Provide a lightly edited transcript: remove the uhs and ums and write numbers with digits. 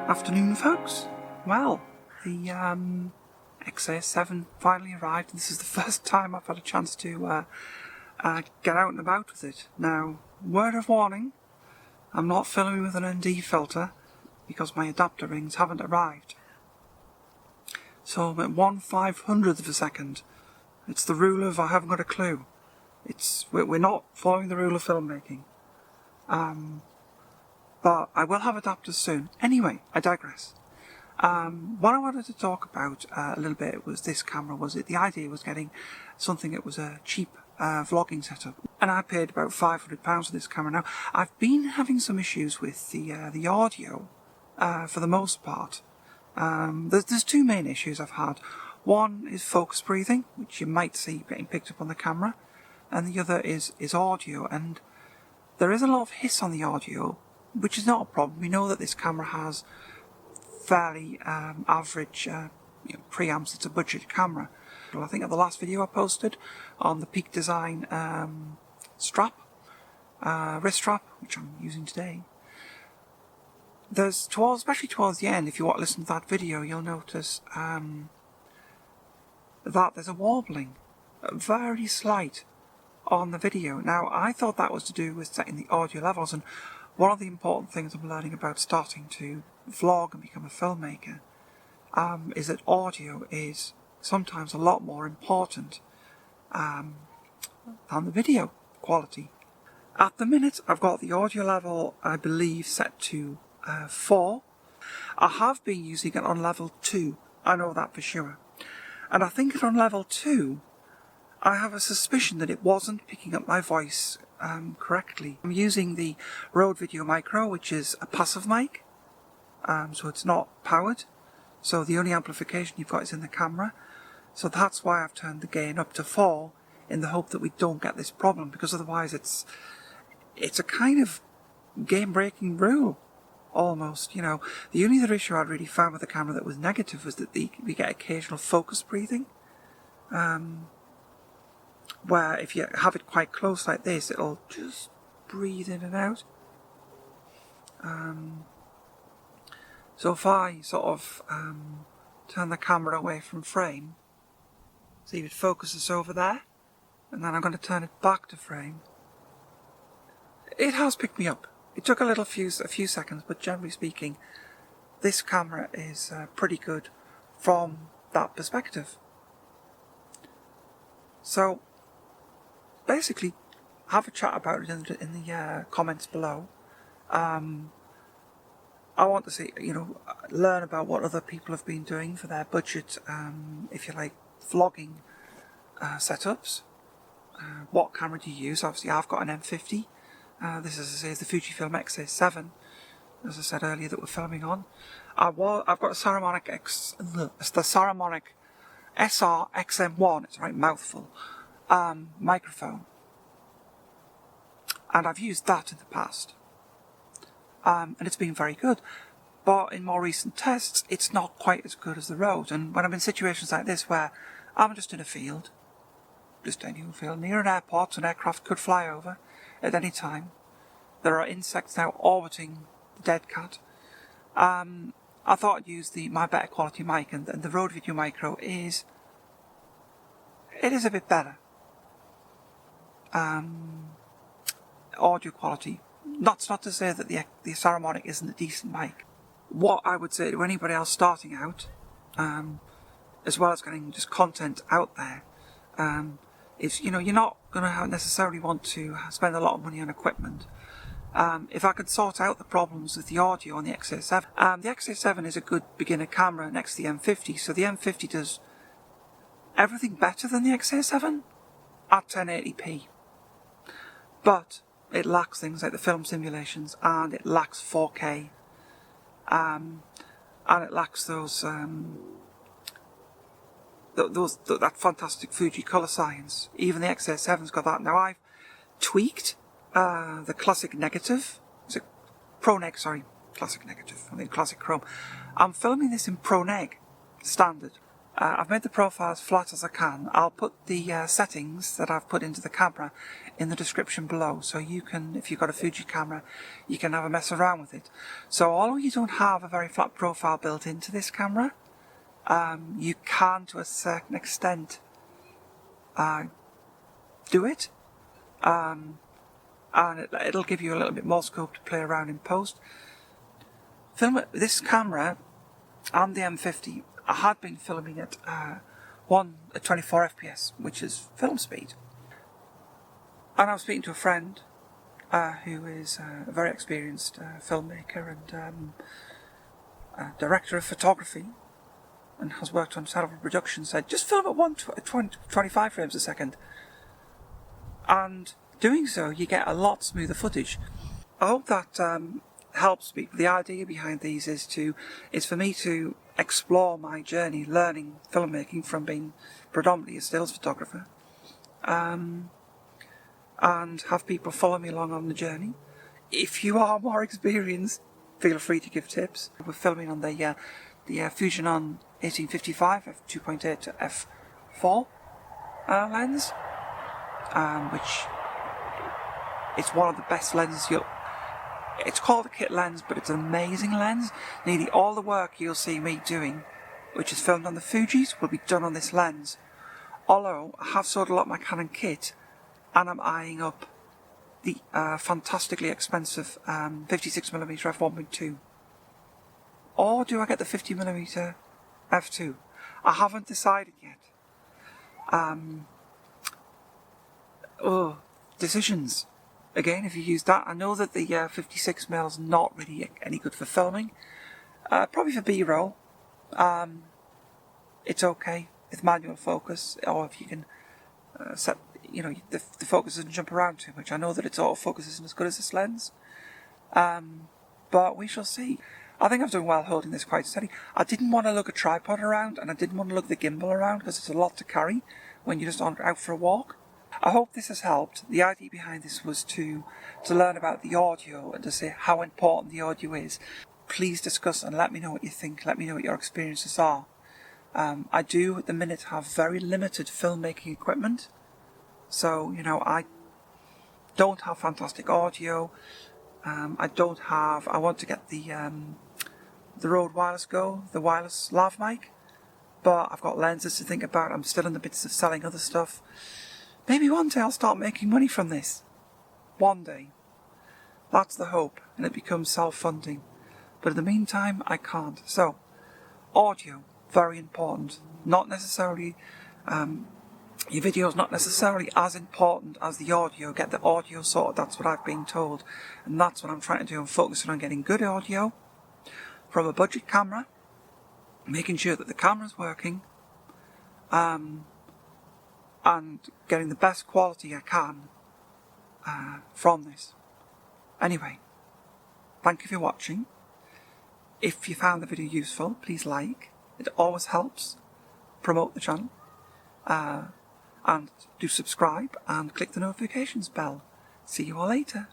Afternoon, folks. Well, the X-A7 finally arrived, and this is the first time I've had a chance to get out and about with it. Now, word of warning, I'm not filming with an ND filter because my adapter rings haven't arrived. So I'm at 1/500th of a second. It's the rule of I haven't got a clue. We're not following the rule of filmmaking. But I will have adapters soon. Anyway, I digress. What I wanted to talk about a little bit was this camera. The idea was getting something that was a cheap vlogging setup, and I paid about £500 for this camera. Now I've been having some issues with the audio for the most part. There's two main issues I've had. One is focus breathing, which you might see getting picked up on the camera, and the other is audio. And there is a lot of hiss on the audio, which is not a problem. We know that this camera has fairly average preamps. It's a budget camera. Well, I think of the last video I posted on the Peak Design strap, wrist strap, which I'm using today. Especially towards the end, if you want to listen to that video, you'll notice that there's a warbling, very slight, on the video. Now, I thought that was to do with setting the audio levels, and one of the important things I'm learning about starting to vlog and become a filmmaker is that audio is sometimes a lot more important than the video quality. At the minute, I've got the audio level, I believe, set to 4. I have been using it on level 2, I know that for sure. And I think on level 2, I have a suspicion that it wasn't picking up my voice correctly. I'm using the Rode Video Micro, which is a passive mic, so it's not powered, so the only amplification you've got is in the camera. So that's why I've turned the gain up to 4, in the hope that we don't get this problem, because otherwise it's a kind of game-breaking rule, almost. You know, the only other issue I'd really found with the camera that was negative was that we get occasional focus breathing, where if you have it quite close like this, it'll just breathe in and out. So if I sort of turn the camera away from frame, see if it focuses over there, and then I'm going to turn it back to frame, it has picked me up. It took a few seconds, but generally speaking, this camera is pretty good from that perspective. So basically, have a chat about it in the comments below. I want to see, learn about what other people have been doing for their budget, if you like, vlogging setups. What camera do you use? Obviously, I've got an M50. This, as I say, is the Fuji X-A7, as I said earlier, that we're filming on. I've got a Saramonic SR-XM1. It's a right mouthful. Microphone, and I've used that in the past, and it's been very good, but in more recent tests it's not quite as good as the Rode. And when I'm in situations like this where I'm just in a field, near an airport, an aircraft could fly over at any time, there are insects now orbiting the dead cat, I thought I'd use my better quality mic, and the Rode Video Micro is a bit better. Audio quality. That's not to say that the Saramonic isn't a decent mic. What I would say to anybody else starting out, as well as getting just content out there, is you're not going to necessarily want to spend a lot of money on equipment. If I could sort out the problems with the audio on the X-A7, the X-A7 is a good beginner camera next to the M50, so the M50 does everything better than the X-A7 at 1080p. But it lacks things like the film simulations, and it lacks 4K, and it lacks that fantastic Fuji color science. Even the X-A7's got that. Now I've tweaked the classic negative. Is it Pro Neg? Sorry, classic negative. I think classic chrome. I'm filming this in Pro Neg standard. I've made the profile as flat as I can. I'll put the settings that I've put into the camera in the description below, so you can, if you've got a Fuji camera, you can have a mess around with it. So although you don't have a very flat profile built into this camera, you can, to a certain extent, do it, and it'll give you a little bit more scope to play around in post. This camera and the M50, I had been filming at 24 FPS, which is film speed. And I was speaking to a friend who is a very experienced filmmaker and director of photography, and has worked on several productions, said just film at 25 frames a second. And doing so, you get a lot smoother footage. I hope that helps me. The idea behind these is for me to explore my journey learning filmmaking from being predominantly a stills photographer, and have people follow me along on the journey. If you are more experienced, feel free to give tips. We're filming on the Fuji X-T30 f2.8 to f4 lens, which is one of the best lenses it's called a kit lens, but it's an amazing lens. Nearly all the work you'll see me doing, which is filmed on the Fujis, will be done on this lens. Although I have sold a lot of my Canon kit, and I'm eyeing up the fantastically expensive 56mm f1.2. Or do I get the 50mm f2? I haven't decided yet. Decisions. Again, if you use that, I know that the 56mm is not really any good for filming. Probably for B-roll. It's okay with manual focus, or if you can set, the focus doesn't jump around too much. I know that its autofocus isn't as good as this lens, but we shall see. I think I've done well holding this quite steady. I didn't want to lug a tripod around, and I didn't want to lug the gimbal around because it's a lot to carry when you're just out for a walk. I hope this has helped. The idea behind this was to learn about the audio and to say how important the audio is. Please discuss and let me know what you think. Let me know what your experiences are. I do at the minute have very limited filmmaking equipment, so I don't have fantastic audio. I want to get the Rode Wireless Go, the wireless lav mic, but I've got lenses to think about. I'm still in the bits of selling other stuff. Maybe one day I'll start making money from this. One day. That's the hope, and it becomes self-funding. But in the meantime, I can't. So, audio, very important. Not necessarily, your video's not necessarily as important as the audio. Get the audio sorted, that's what I've been told. And that's what I'm trying to do. I'm focusing on getting good audio from a budget camera, making sure that the camera's working, and getting the best quality I can from this. Anyway, thank you for watching. If you found the video useful, please like. It always helps promote the channel. And do subscribe and click the notifications bell. See you all later.